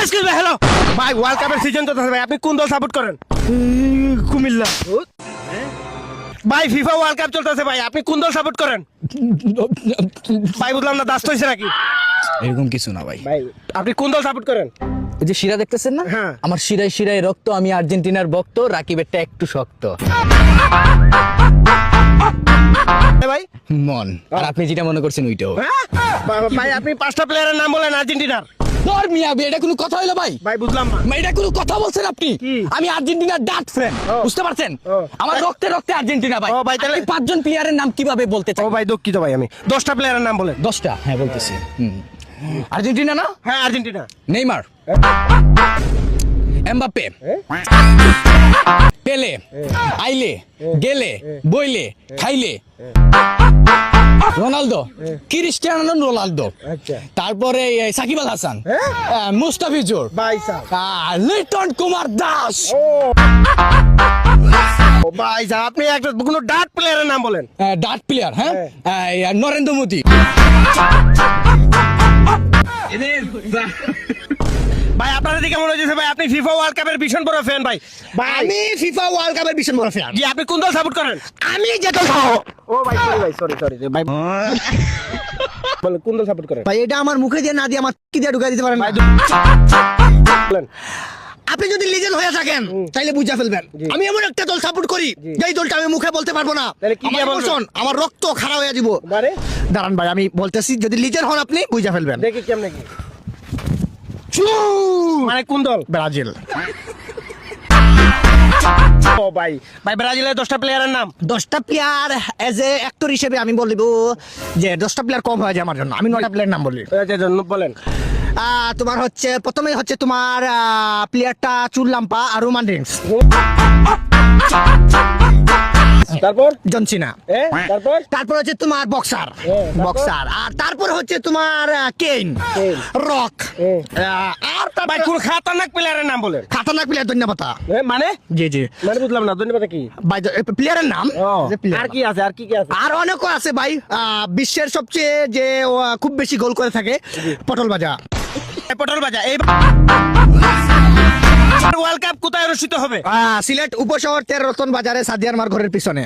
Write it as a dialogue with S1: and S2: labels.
S1: Excuse me hello ভাই world কাপের season তো ভাই আপনি কোন দল সাপোর্ট করেন কুমিল্লা ভাই ফিফা ওয়ার্ল্ড কাপ চলতেছে ভাই আপনি কোন দল সাপোর্ট করেন ভাই বুঝলাম না দাস্ত হইছে নাকি
S2: এরকম কিছু না ভাই।
S1: ভাই আপনি কোন দল সাপোর্ট করেন
S2: এই যে শিরা দেখতেছেন না,
S1: হ্যাঁ।
S2: আমার শিরায় শিরায় রক্ত, আমি আর্জেন্টিনার ভক্ত, রাকিবেরটা একটু শক্ত
S1: ভাই
S2: মন। আর আপনি যেটা মনে করছেন ওইটাও।
S1: ভাই আপনি পাঁচটা প্লেয়ারের নাম বলেন আর্জেন্টিনার
S2: তোর মিয়া বে, এটা কোনো কথা হইলো ভাই?
S1: ভাই বুঝলাম না
S2: এটা কোনো কথা বলছেন আপনি?
S1: কি?
S2: আমি আর্জেন্টিনার ডাট ফ্যান, বুঝতে পারছেন? আমার রক্তে রক্তে আর্জেন্টিনা ভাই।
S1: ও ভাই, তাহলে-
S2: আপনি পাঁচজন প্লেয়ারের নাম কিভাবে বলতে চান?
S1: ও ভাই দুঃখিত ভাই আমি 10টা প্লেয়ারের নাম বলেন
S2: 10টা, হ্যাঁ বলতেছি। আর্জেন্টিনা না?
S1: হ্যাঁ আর্জেন্টিনা
S2: নেইমার, এমবাপ্পে, পেলে, আইলে, গেলে, বইলে, খাইলে, রোনালদো, ক্রিস্টিয়ানো রোনালদো,
S1: আচ্ছা
S2: তারপরে সাকিব আল হাসান, মুস্তাফিজুর,
S1: ভাই সাহেব
S2: লিটন কুমার দাস।
S1: ও ভাই সাহেব আপনি একটা কোনো ডাট প্লেয়ারের নাম বলেন
S2: ডাট প্লেয়ার, হ্যাঁ, নরেন্দ্র মোদী।
S1: ভাই আপনার দিকে মনে হচ্ছে ভাই আপনি ফিফা ওয়ার্ল্ড কাপের ভীষণ বড় ফ্যান ভাই ভাই
S2: আমি ফিফা ওয়ার্ল্ড কাপের ভীষণ বড় ফ্যান।
S1: জি আপনি কোন দল সাপোর্ট করেন
S2: আমি যেটা
S1: ও ভাই সরি ভাই বলেন কোন দল সাপোর্ট করেন
S2: ভাই, এটা আমার মুখে দিয়ে না দিয়ে আমার কি দিয়ে ঢুকাই দিতে পারেন
S1: ভাই
S2: না?
S1: বলেন
S2: আপনি যদি লিজেন্ড হয়ে থাকেন তাইলে বুঝা ফেলবেন আমি এমন একটা দল সাপোর্ট করি যেই দলটা আমি মুখে বলতে পারবো না।
S1: তাহলে কি দিয়ে
S2: আমার
S1: বলবেন?
S2: emotion, আমার রক্ত খারাপ হয়ে যাব।
S1: বারে
S2: দাঁড়ান ভাই, আমি বলতেছি, যদি লিজেন্ড হন আপনি বুঝা ফেলবেন।
S1: দেখি কেমনে কি মানে কোন দল
S2: ব্রাজিল।
S1: ও ভাই ব্রাজিলের 10টা প্লেয়ারের নাম
S2: 10টা প্লেয়ার এজ এ অ্যাক্টর হিসেবে আমি বলব যে 10টা প্লেয়ার কম হয়ে যায় আমার জন্য, আমি 9টা প্লেয়ার নাম বলি।
S1: বলেন
S2: তোমার হচ্ছে প্রথমেই হচ্ছে তোমার প্লেয়ারটা চুল্লাম্পা আর রোমান রিংস,
S1: তারপর
S2: জন সিনা।
S1: তারপর
S2: তারপর হচ্ছে তোমার বক্সার,
S1: তারপর?
S2: বক্সার। আর তারপর হচ্ছে তোমার কেইন,
S1: কেইন।
S2: রক। আর
S1: ভাই কোন খাতারনাক প্লেয়ারের নাম বলেন
S2: খাতারনাক প্লেয়ার ধন্যবাদ।
S1: মানে
S2: জি জি
S1: মানে বুঝলাম না ধন্যবাদ কি
S2: ভাই, প্লেয়ারের নাম যে player।
S1: আর কি আছে আর কি আছে
S2: আর অনেকও আছে ভাই। বিশ্বের সবচেয়ে যে খুব বেশি গোল করে থাকে পটল ভাজা।
S1: পটল বাজা এই ওয়ার্ল্ড কাপ কোথায় অনুষ্ঠিত হবে
S2: সিলেট উপশহর 13 রতন বাজারে সাদিয়ার মার ঘরের পিছনে।